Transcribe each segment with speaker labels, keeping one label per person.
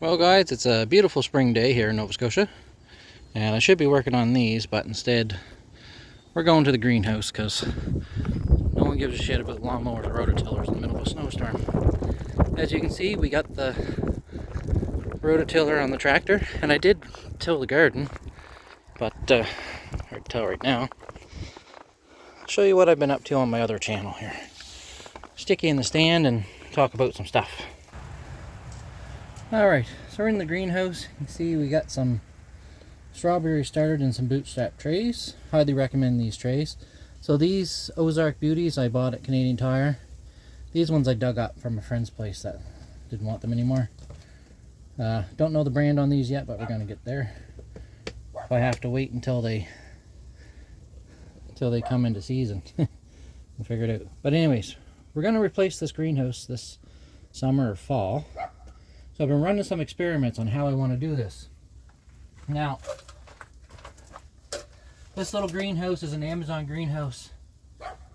Speaker 1: Well guys, it's a beautiful spring day here in Nova Scotia, and I should be working on these, but instead we're going to the greenhouse because no one gives a shit about lawnmowers or rototillers in the middle of a snowstorm. As you can see, we got the rototiller on the tractor, and I did till the garden, but hard to tell right now. I'll show you what I've been up to on my other channel here. Stick you in the stand and talk about some stuff. Alright, so we're in the greenhouse. You can see we got some strawberry started in some bootstrap trays. Highly recommend these trays. So these Ozark Beauties I bought at Canadian Tire. These ones I dug up from a friend's place that didn't want them anymore. Don't know the brand on these yet, but we're going to get there. If I have to wait until they come into season, we'll figure it out. But anyways, we're going to replace this greenhouse this summer or fall. So I've been running some experiments on how I want to do this. Now, this little greenhouse is an Amazon greenhouse.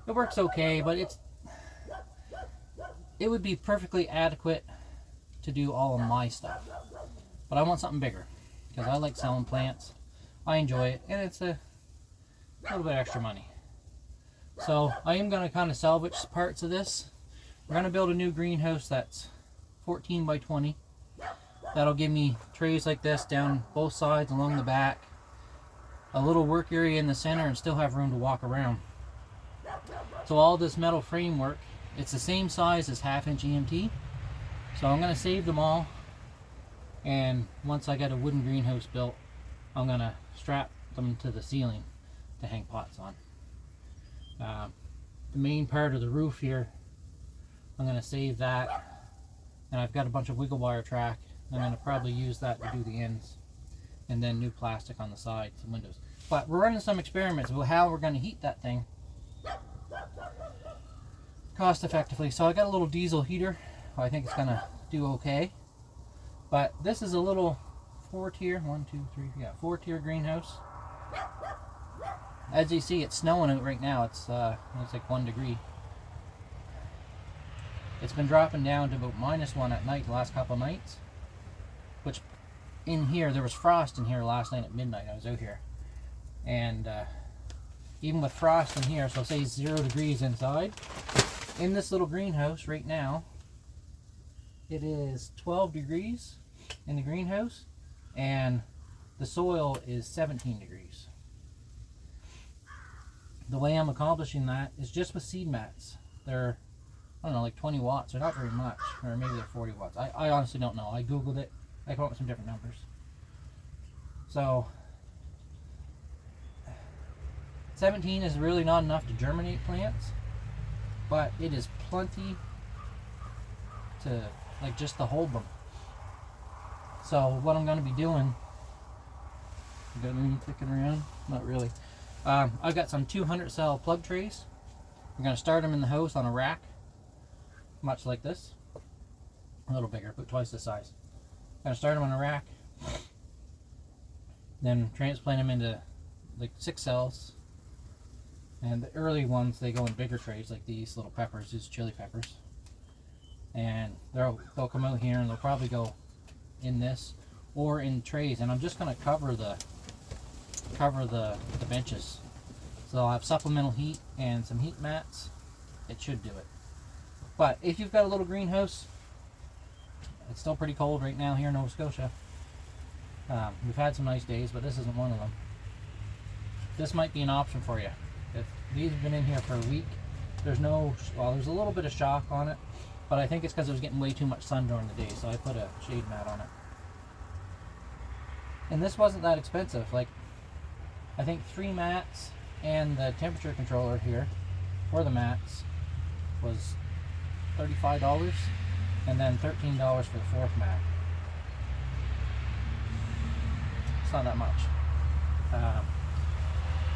Speaker 1: It works okay, but it would be perfectly adequate to do all of my stuff. But I want something bigger because I like selling plants. I enjoy it, and it's a little bit extra money. So I am going to kind of salvage parts of this. We're going to build a new greenhouse that's 14 by 20. That'll give me trays like this down both sides along the back, a little work area in the center, and still have room to walk around. So all this metal framework, it's the same size as 1/2 inch EMT. So I'm going to save them all, and once I get a wooden greenhouse built, I'm going to strap them to the ceiling to hang pots on. The main part of the roof here, I'm going to save that, and I've got a bunch of wiggle wire track. I'm going to probably use that to do the ends, and then new plastic on the sides and windows. But we're running some experiments about how we're going to heat that thing cost effectively. So I got a little diesel heater. I think it's going to do okay. But this is a little 4-tier, 4-tier greenhouse. As you see, it's snowing out right now. It's like 1 degree. It's been dropping down to about -1 at night the last couple of nights. Which, in here, there was frost in here last night at midnight. I was out here. And even with frost in here, so say 0 degrees inside, in this little greenhouse right now, it is 12 degrees in the greenhouse, and the soil is 17 degrees. The way I'm accomplishing that is just with seed mats. They're, I don't know, like 20 watts. They're not very much, or maybe they're 40 watts. I honestly don't know. I googled it. I come up with some different numbers. So 17 is really not enough to germinate plants, but it is plenty to just to hold them. So what I'm going to be doing, got any kicking around? Not really. I've got some 200 cell plug trays. I'm going to start them in the house on a rack, much like this. A little bigger, but twice the size. I'm going to start them on a rack, then transplant them into like 6 cells. And the early ones, they go in bigger trays like these little peppers, these chili peppers. And they'll come out here, and they'll probably go in this or in trays. And I'm just going to cover the benches. So I'll have supplemental heat and some heat mats. It should do it. But if you've got a little greenhouse, it's still pretty cold right now here in Nova Scotia. We've had some nice days, but this isn't one of them. This might be an option for you. If these have been in here for a week, there's a little bit of shock on it, but I think it's because it was getting way too much sun during the day, so I put a shade mat on it. And this wasn't that expensive. Like, I think 3 mats and the temperature controller here for the mats was $35. And then $13 for the 4th mat. It's not that much.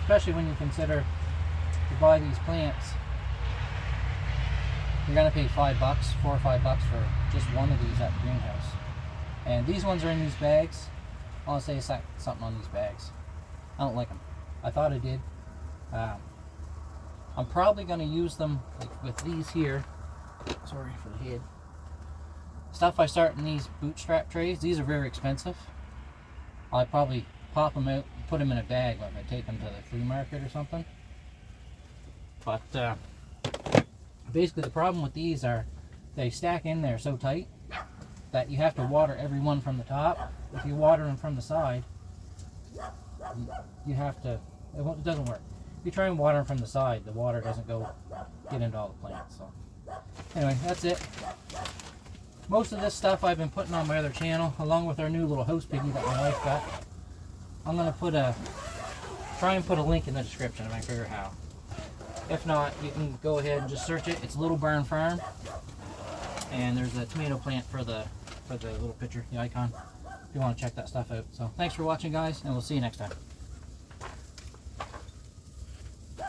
Speaker 1: Especially when you consider to buy these plants, you're going to pay $5, $4 or $5 for just one of these at the greenhouse. And these ones are in these bags. I want to say something on these bags. I don't like them. I thought I did. I'm probably going to use them like with these here. Sorry for the head. Stuff I start in these bootstrap trays. These are very expensive. I'll probably pop them out, put them in a bag like I take them to the flea market or something. But basically the problem with these are they stack in there so tight that you have to water every one from the top. If you water them from the side, you have to, it doesn't work. If you try and water them from the side, the water doesn't get into all the plants. So anyway, that's it. Most of this stuff I've been putting on my other channel, along with our new little house piggy that my wife got. I'm gonna try and put a link in the description if I figure how. If not, you can go ahead and just search it. It's Little Barn Farm, and there's a tomato plant for the little picture, the icon. If you want to check that stuff out. So thanks for watching, guys, and we'll see you next time.